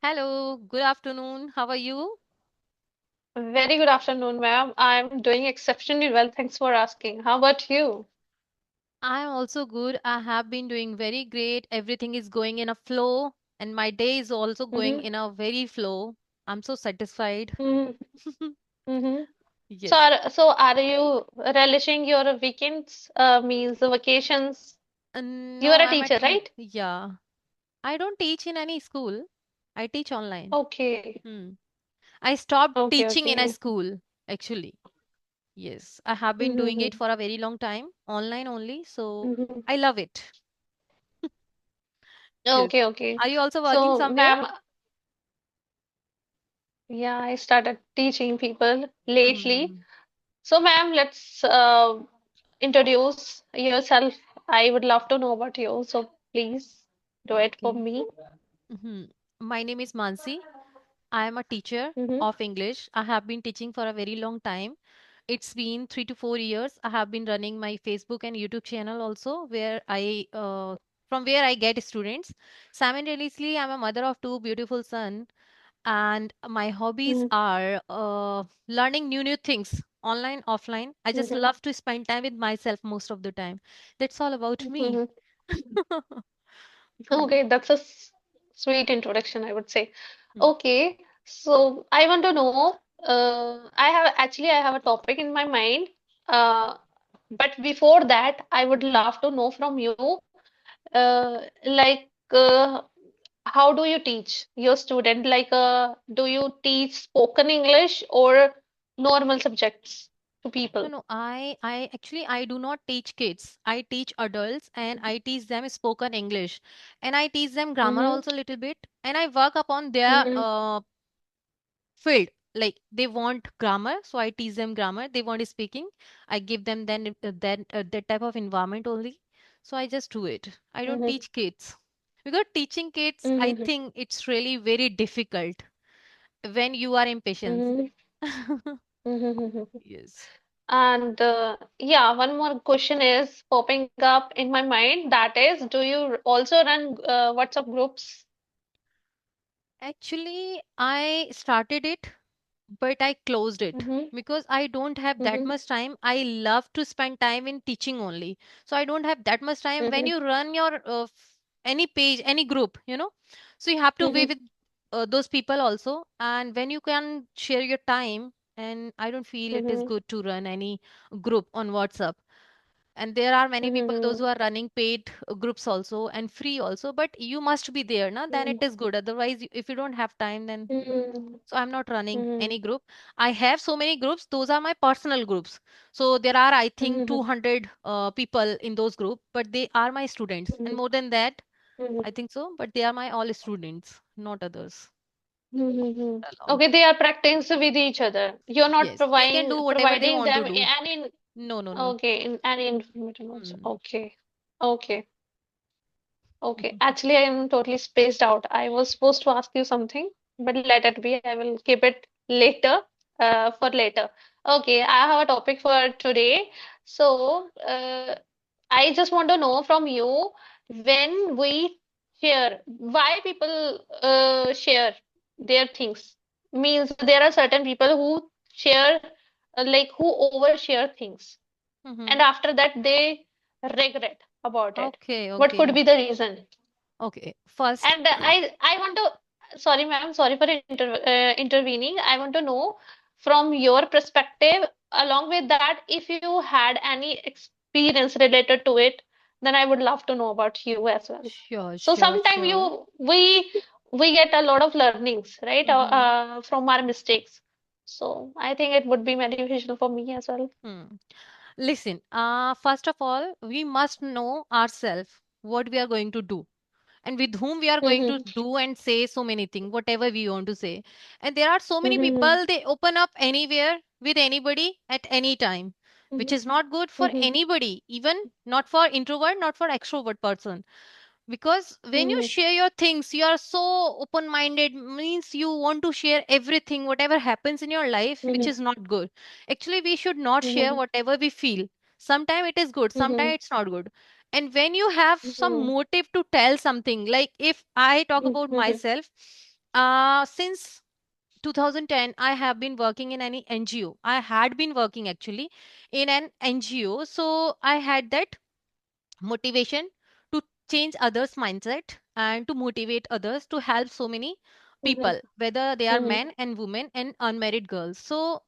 Hello, good afternoon. How are you? Very good afternoon, ma'am. I'm doing exceptionally well. Thanks for asking. How about you? I'm also good. I have been doing very great. Everything is going in a flow, and my day is also going Mm-hmm. in a very flow. I'm so satisfied. Mm-hmm. So, Yes. are you relishing your weekends? Means the vacations? You No, are a I'm teacher, at home. right? Yeah. I don't teach in any school. I teach online. Okay. Hmm. I stopped Okay. teaching in a Okay. school, actually. Yes. I have been doing it Mm-hmm. for a very long time, online only. So Mm-hmm. I love it. Yes. Okay. Okay. Are you also working So, somewhere? ma'am, yeah, I started teaching people lately. Hmm. So, ma'am, let's introduce yourself. I would love to know about you. So, please do it for Okay. me. Mhm. My name is Mansi. I am a teacher Mm-hmm. of English. I have been teaching for a very long time. It's been 3 to 4 years. I have been running my Facebook and YouTube channel also, where from where I get students. Simultaneously, I'm a mother of two beautiful sons, and my hobbies are learning new things online, offline. I just Mm-hmm. love to spend time with myself most of the time. That's all about me. Mm-hmm. Mm, Okay, that's a sweet introduction, I would say. mm. Okay, so I want to know, I have a topic in my mind. Uh, but before that, I would love to know from you, like, how do you teach your student? Like, do you teach spoken English or normal subjects to No, people? no, I do not teach kids. I teach adults and I teach them spoken English. And I teach them grammar Mm-hmm. also a little bit. And I work upon their Mm-hmm. field. Like they want grammar, so I teach them grammar. They want speaking. I give them then that type of environment only. So I just do it. I don't Mm-hmm. teach kids. Because teaching kids, I Mm-hmm. think it's really very difficult when you are impatient. Mm-hmm. Mm-hmm. Yes. And yeah, one more question is popping up in my mind. That is, do you also run WhatsApp groups? Actually, I started it, but I closed it Mm-hmm. because I don't have that Mm-hmm. much time. I love to spend time in teaching only. So I don't have that much time. When Mm-hmm. you run your any page, any group, so you have to be Mm-hmm. with those people also. And when you can share your time, and I don't feel it is Mm-hmm. good to run any group on WhatsApp. And there are many people, those Mm-hmm. who are running paid groups also and free also, but you must be there, na? Then it is good. Otherwise, if you don't have time, then Mm-hmm. so I'm not running Mm-hmm. any group. I have so many groups. Those are my personal groups. So there are, I think, Mm-hmm. 200 people in those groups, but they are my students. And more than that, I think so. But they are my all students, not others. Mm-hmm. Along. Okay, they are practicing with each other. You're not Yes, they can do whatever they providing want to them do. any, No, no, no. okay, in any information also. Hmm. Okay. Okay. Okay, actually, I am totally spaced out. I was supposed to ask you something, but let it be. I will keep it later, for later. Okay, I have a topic for today. So, I just want to know from you when we share, why people share their things. Means there are certain people who share, like who overshare things, Mm-hmm. and after that they regret about it. Okay, What could okay, be the reason? okay. First, And I want to, sorry ma'am, sorry for intervening. I want to know from your perspective, along with that, if you had any experience related to it, then I would love to know about you as well. sure, So sure, sometime sure. we get a lot of learnings, right, Mm-hmm. from our mistakes. So I think it would be beneficial for me as well. Hmm. Listen, first of all, we must know ourselves what we are going to do and with whom we are going to Mm-hmm. do and say so many things, whatever we want to say. And there are so many Mm-hmm. people, they open up anywhere with anybody at any time, which is not good for Mm-hmm. anybody, even not for introvert, not for extrovert person. Because when you Mm-hmm. share your things, you are so open minded, means you want to share everything, whatever happens in your life, which Mm-hmm. is not good. Actually, we should not share Mm-hmm. whatever we feel. Sometimes it is good, Mm-hmm. sometimes it's not good. And when you have some Mm-hmm. motive to tell something, like if I talk about Mm-hmm. myself, Since 2010, I have been working in any NGO. I had been working actually in an NGO. So I had that motivation to change others' mindset and to motivate others to help so many Mhm. people, whether they are Mhm. men and women and unmarried girls. So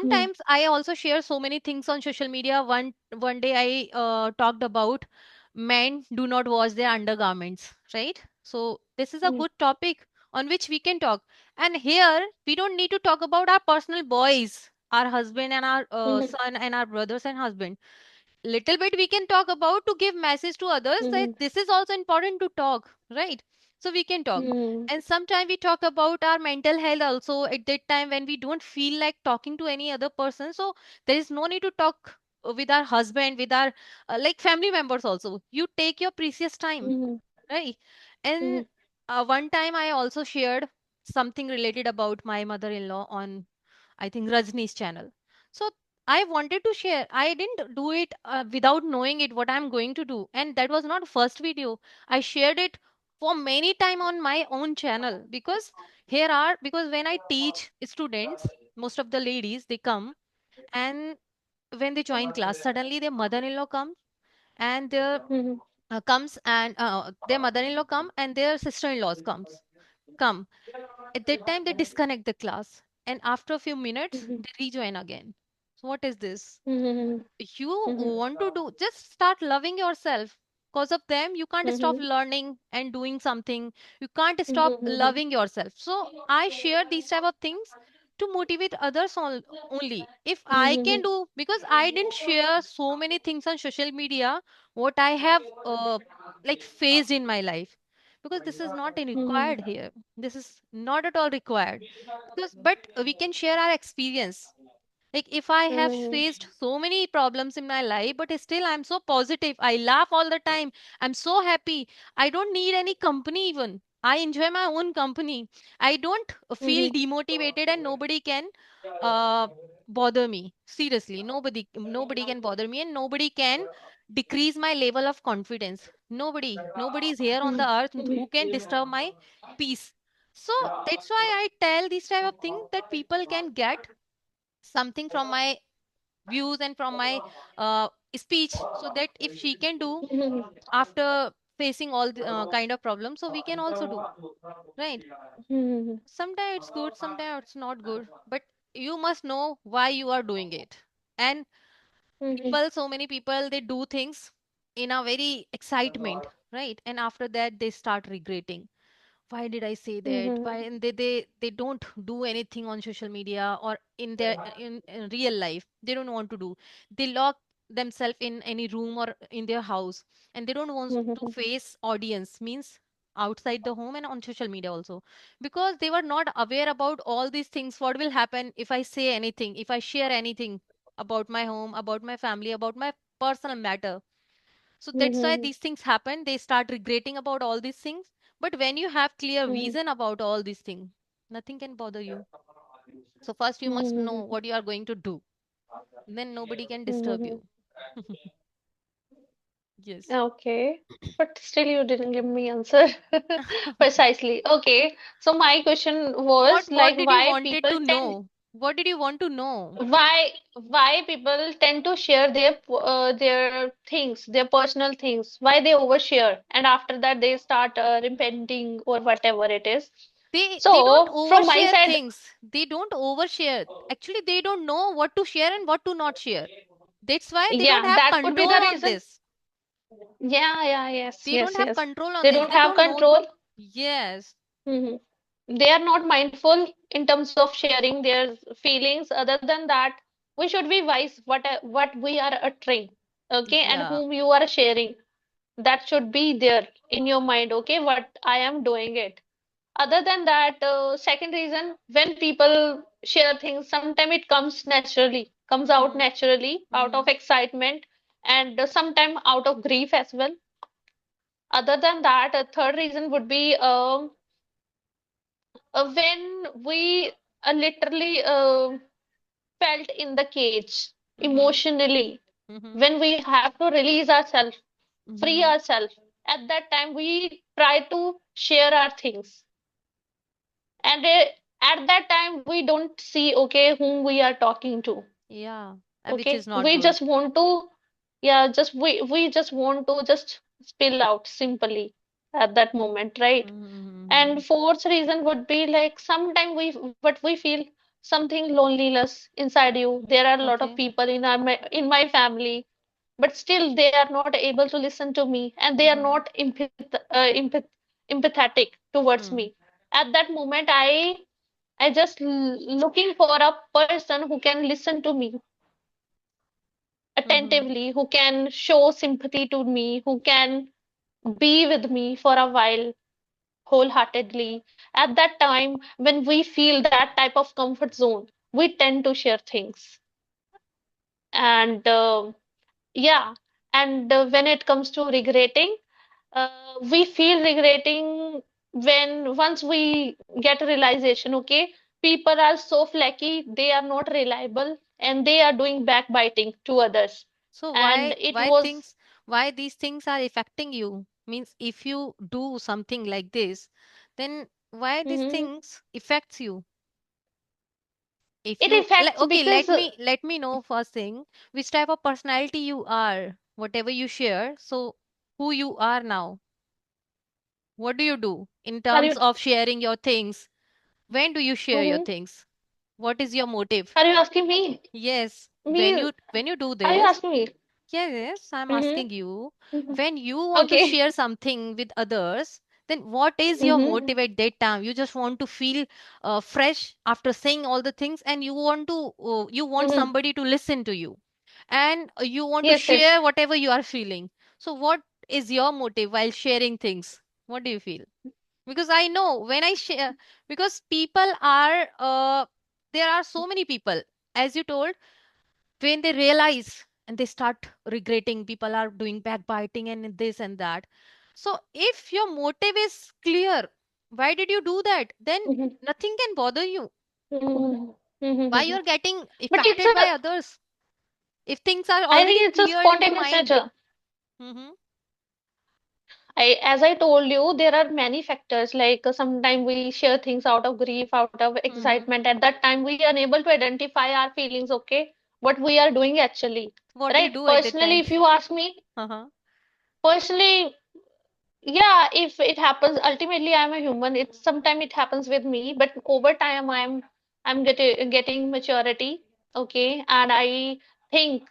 Mhm. sometimes I also share so many things on social media. One day I talked about men do not wash their undergarments, right? So this is a Mhm. good topic on which we can talk. And here we don't need to talk about our personal boys, our husband and our Mhm. son and our brothers and husband. Little bit we can talk about to give message to others that Mhm. this is also important to talk, right? So we can talk. Mhm. And sometimes we talk about our mental health also at that time when we don't feel like talking to any other person. So there is no need to talk with our husband, with our like family members also. You take your precious time, Mhm. right? And Mhm. one time I also shared something related about my mother-in-law on, I think, Rajni's channel. So I wanted to share. I didn't do it without knowing it what I'm going to do. And that was not first video. I shared it for many time on my own channel because because when I teach students, most of the ladies they come, and when they join class, suddenly their mother-in-law comes and Mhm. their mother-in-law come and their sister-in-laws come. At that time they disconnect the class, and after a few minutes Mhm. they rejoin again. So what is this? Mhm. You Mhm. want to do, just start loving yourself. Because of them you can't stop Mhm. learning and doing something. You can't stop Mhm. loving yourself. So I share these type of things to motivate others only if I can Mhm. do, because I didn't share so many things on social media what I have like faced in my life, because this is not Mhm. required here. This is not at all required, because but we can share our experience. Like if I have Mhm. faced so many problems in my life, but still I'm so positive. I laugh all the time. I'm so happy. I don't need any company even. I enjoy my own company. I don't feel Mhm. demotivated and nobody can uh, bother me. Seriously, nobody can bother me and nobody can decrease my level of confidence. Nobody is here on the earth who can disturb my peace. So that's why I tell these type of things that people can get something from my views and from my uh, speech, so that if she can do Mhm. after facing all the kind of problems, so we can also do, right? Mhm. Sometimes it's good, sometimes it's not good, but you must know why you are doing it. And Mhm. people, so many people, they do things in a very excitement, right? And after that they start regretting, why did I say that? Mhm. Why? And they don't do anything on social media or in their in real life. They don't want to do. They lock themselves in any room or in their house, and they don't want to Mhm. face audience, means outside the home and on social media also, because they were not aware about all these things. What will happen if I say anything, if I share anything about my home, about my family, about my personal matter? So that's why Mhm. these things happen. They start regretting about all these things. But when you have clear Mhm. vision about all these things, nothing can bother you. So first you must know Mhm. what you are going to do. Then nobody can disturb Mhm. you. Yes. Okay, but still you didn't give me answer precisely. Okay, so my question What was what like did you why wanted people to tend know? What did you want to know? why people tend to share their things, their personal things, why they overshare, and after that they start repenting or whatever it is. They don't So from my overshare side, things. They don't overshare. Actually, they don't know what to share and what to not share. That's why they don't yeah, have that could be the control on reason. this. Yeah, yeah, yes, They don't yes, have yes. control on They this. don't They have don't know. control. Yes. Mhm. They are not mindful in terms of sharing their feelings. Other than that, we should be wise what we are uttering, okay, and Yeah. whom you are sharing. That should be there in your mind, okay, what I am doing it. Other than that, second reason, when people share things, sometimes it comes naturally, comes out Hmm. naturally out Mm-hmm. of excitement and sometimes out of grief as well. Other than that, a third reason would be when we literally felt in the cage Mm-hmm. emotionally, Mm-hmm. when we have to release ourselves, free Mm-hmm. ourselves, at that time we try to share our things. And at that time we don't see, okay, whom we are talking to. Yeah, which is Okay, not we good. just want to, yeah, just we just want to just spill out simply at that moment, right? Mm-hmm. And fourth reason would be like sometimes we feel something loneliness inside you. There are a lot of Okay. people in in my family, but still they are not able to listen to me, and they are Mm-hmm. not empathetic towards Hmm. me. At that moment, I just looking for a person who can listen to me Mm-hmm. attentively, who can show sympathy to me, who can be with me for a while wholeheartedly. At that time, when we feel that type of comfort zone, we tend to share things. And yeah, and when it comes to regretting, we feel regretting when once we get a realization, okay, people are so flaky, they are not reliable, and they are doing backbiting to others. So And why it why was, things why these things are affecting you? Means if you do something like this, then why these mhm. things affects you? If It you like, affects okay, because let me know first thing which type of personality you are, whatever you share. So who you are now? What do you do in are terms you of sharing your things? When do you share your mhm. things? What is your motive? Are you asking me? Yes, when Me? you do Are you this, asking me? yes, yes, I'm Mm-hmm. asking you, Mm-hmm. when you want to Okay. share something with others, then what is your Mm-hmm. motive at that time? You just want to feel fresh after saying all the things, and you want Mm-hmm. somebody to listen to you, and you want to Yes, yes. share whatever you are feeling. So, what is your motive while sharing things? What do you feel? Because I know when I share, because people are there are so many people, as you told, when they realize and they start regretting, people are doing backbiting and this and that. So if your motive is clear, why did you do that? Then Mm-hmm. nothing can bother you. Mm-hmm. Why Mm-hmm. you're getting But it's affected by a, others if things are I already think it's a cleared in your spontaneous mind? nature. Mm-hmm. As I told you, there are many factors. Like sometimes we share things out of grief, out of Mm-hmm. excitement. At that time, we are unable to identify our feelings. Okay, what we are doing actually, What do you right? do at that Personally, time? if you ask me, Uh-huh. personally, yeah, if it happens, ultimately I'm a human. It's sometimes it happens with me, but over time I'm getting maturity, okay, and I think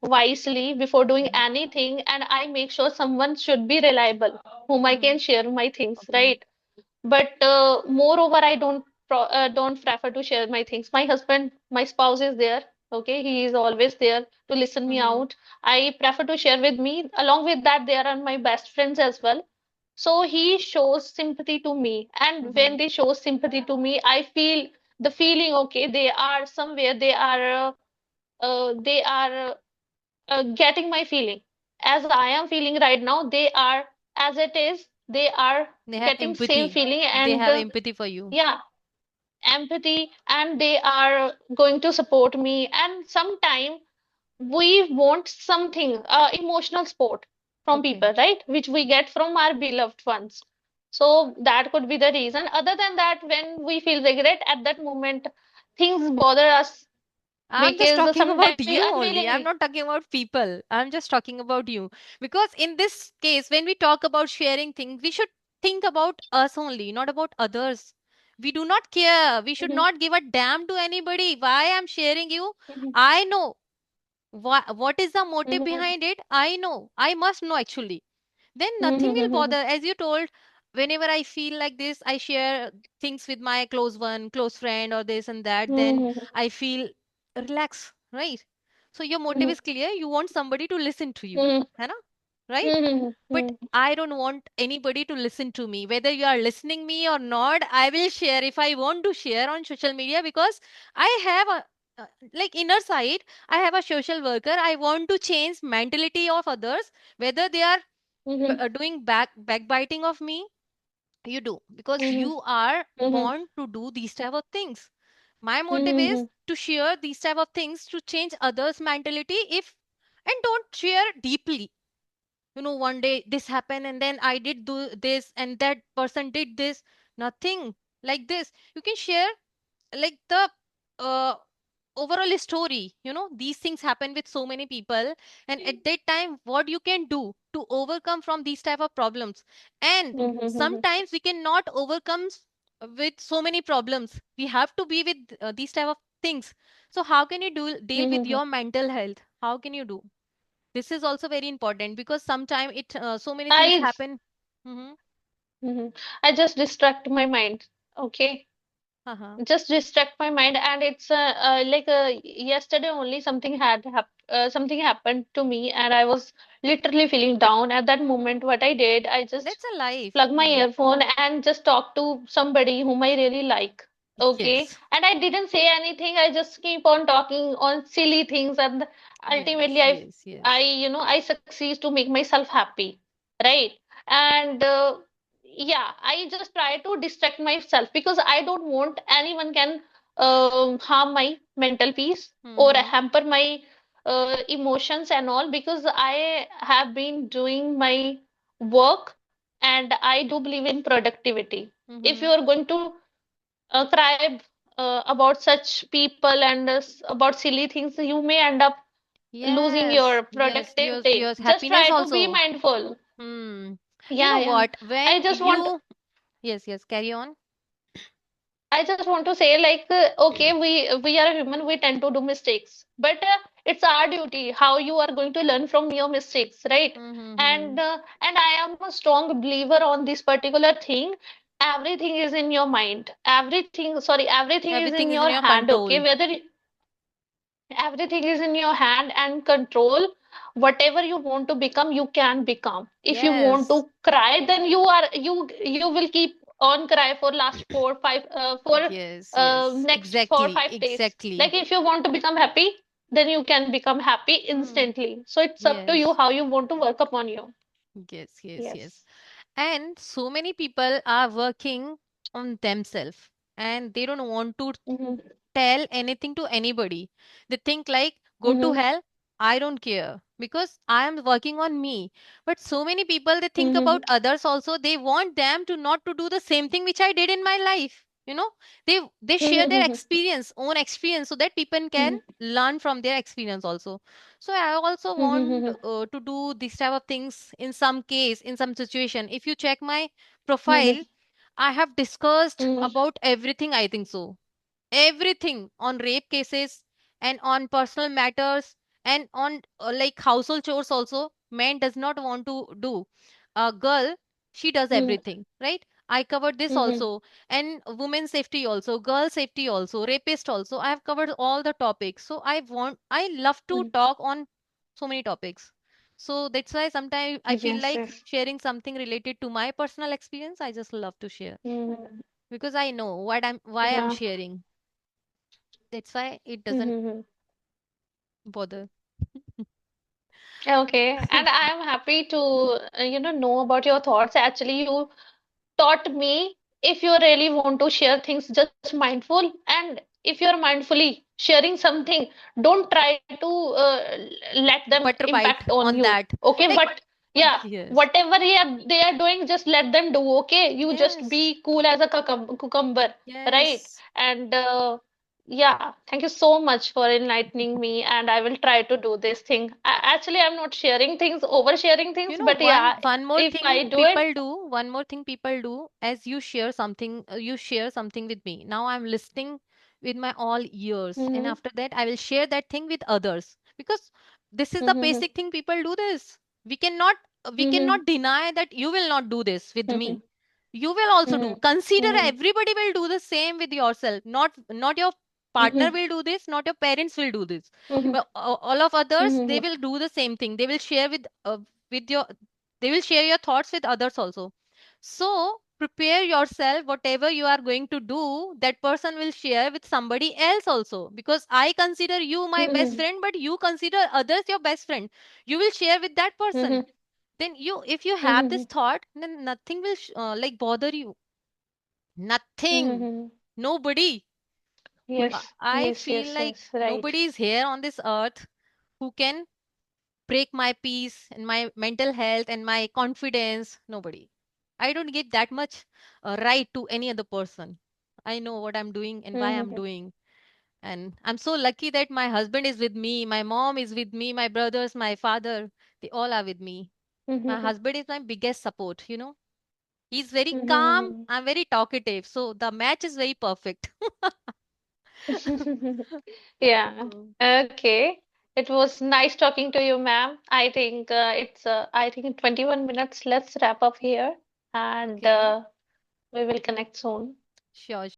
wisely before doing Mm-hmm. anything, and I make sure someone should be reliable, whom I Mm-hmm. can share my things, Okay. right? But moreover, I don't prefer to share my things. My husband, my spouse is there. Okay, he is always there to listen me Mm-hmm. out. I prefer to share with me. Along with that, there are my best friends as well. So he shows sympathy to me, and Mm-hmm. when they show sympathy to me, I feel the feeling. Okay, they are somewhere. They are getting my feeling as I am feeling right now. They are as it is. They are They have getting same empathy. feeling, They and have empathy for you. yeah, empathy, and they are going to support me. And sometime we want something, emotional support from Okay. people, right? Which we get from our beloved ones. So that could be the reason. Other than that, when we feel regret at that moment, things bother us I'm just because talking sometimes about we you only. I'm unwillingly. not talking about people. I'm just talking about you. Because in this case, when we talk about sharing things, we should think about us only, not about others. We do not care. We should Mhm, not give a damn to anybody. Why I'm sharing you? mhm, I know. What is the motive mhm, behind it? I know. I must know actually. Then nothing mhm, will mhm, bother. As you told, whenever I feel like this, I share things with my close one, close friend, or this and that. Then mhm, I feel relax, right? So your motive mhm, is clear. You want somebody to listen to you, mhm, है ना? Right? mhm, But mhm, I don't want anybody to listen to me. Whether you are listening me or not, I will share if I want to share on social media because I have like inner side. I have a social worker. I want to change mentality of others, whether they are mhm, doing backbiting of me. You do because mhm, you are mhm, born to do these type of things. My motive is mhm, to share these type of things to change others mentality. If and don't share deeply, one day this happened and then I did do this and that person did this. Nothing. like this. You can share like the uh, overall story. These things happen with so many people, and at that time what you can do to overcome from these type of problems. And Mm-hmm. sometimes we cannot overcome with so many problems. We have to be with these type of things. So how can you deal with Mm-hmm. your mental health? How can you do? This is also very important, because sometimes it so many things I happen. Mm-hmm. Mhm. I just distract my mind. Okay, Uh-huh. just distract my mind, and it's like yesterday only something happened to me, and I was literally feeling down at that moment. What I did, I just That's a life. plug my Hmm. earphone and just talk to somebody whom I really like. Okay, Yes. and I didn't say anything. I just keep on talking on silly things, and ultimately, Yes. Yes. Yes. I succeed to make myself happy, right? And yeah, I just try to distract myself because I don't want anyone can harm my mental peace or Mm-hmm. hamper my emotions and all, because I have been doing my work, and I do believe in productivity. If you Mm-hmm. are going to cry about such people and about silly things, you may end up losing Yes. your Yes. productive day. Your Just happiness try to be also. mindful. Hmm. You Yeah, know yeah. what? I When just want you Yes. Yes. Carry on. I just want to say, like, okay, we are human. We tend to do mistakes, but it's our duty how you are going to learn from your mistakes, right? Mm-hmm. And I am a strong believer on this particular thing. Everything is in your mind. Everything is in Everything is your in your hand. Okay, control. whether everything is in your hand and control. Whatever you want to become, you can become. If you want Yes. to cry, then you will keep on cry for last 4 5 for Yes. Yes. next four Exactly. five days. Exactly. Like if you want to become happy, then you can become happy Hmm. instantly. So it's up to you Yes. how you want to work upon you. Yes. Yes. Yes. Yes. And so many people are working on themselves, and they don't want to Mm-hmm. tell anything to anybody. They think like, go to Mm-hmm. hell, I don't care because I am working on me. But so many people, they think Mm-hmm. about others also. They want them to not to do the same thing which I did in my life. They share their Mm-hmm. experience, own experience, so that people can learn from their experience also. So I also want Mm-hmm. to do this type of things in some case, in some situation. If you check my Mm-hmm. profile, I have discussed Mm-hmm. about everything, I think so. Everything on rape cases and on personal matters and on like household chores also. Man does not want to do. A girl, she does everything, right? I covered this Mm-hmm. also. And women's safety also, girl safety also, rapist also. I have covered all the topics. So I love to talk on so many topics. So that's why sometimes I feel Yes, like yes. sharing something related to my personal experience. I just love to share Mm-hmm. because I know why I'm Yeah. sharing. That's why it doesn't Mm-hmm. bother. Okay, and I am happy to know about your thoughts. Actually, you taught me, if you really want to share things, just mindful, and if you're mindfully sharing something, don't try to let them Butter impact bite on on you. that. Okay, Like, yeah, yes, whatever they are doing, just let them do. Okay, you just yes, be cool as a cucumber, right? yes. And yeah, thank you so much for enlightening me, and I will try to do this thing. Actually, I'm not sharing things, oversharing things, but yeah, One more if thing I do it. people do, one more thing people do, as you share something with me. Now I'm listening with my all ears, and Mm-hmm. after that, I will share that thing with others because this is the Mm-hmm. basic thing people do this. We cannot, we Mm-hmm. cannot deny that you will not do this with Mm-hmm. me. You will also do. Consider Mm-hmm. everybody will do the same with yourself. Not your partner Mm-hmm. will do this, not your parents will do this, Mm-hmm. but all of others, they Mm-hmm. will do the same thing. They will share with your they will share your thoughts with others also. So prepare yourself, whatever you are going to do, that person will share with somebody else also, because I consider you my best Mm-hmm. friend, but you consider others your best friend. You will share with that person. Mm-hmm. Then you, if you have Mm-hmm. this thought, then nothing will like bother you. Nothing. Mm-hmm. Nobody. Yes, I yes, feel yes, like yes, right. nobody is here on this earth who can break my peace and my mental health and my confidence. Nobody. I don't give that much right to any other person. I know what I'm doing and why I'm Mm-hmm. doing. And I'm so lucky that my husband is with me, my mom is with me, my brothers, my father, they all are with me. My Mm-hmm. husband is my biggest support, He's very calm, Mm-hmm. I'm very talkative. So the match is very perfect. Yeah. Mm. Okay. It was nice talking to you, ma'am. I think I think in 21 minutes, let's wrap up here and Okay. we will connect soon. Sure,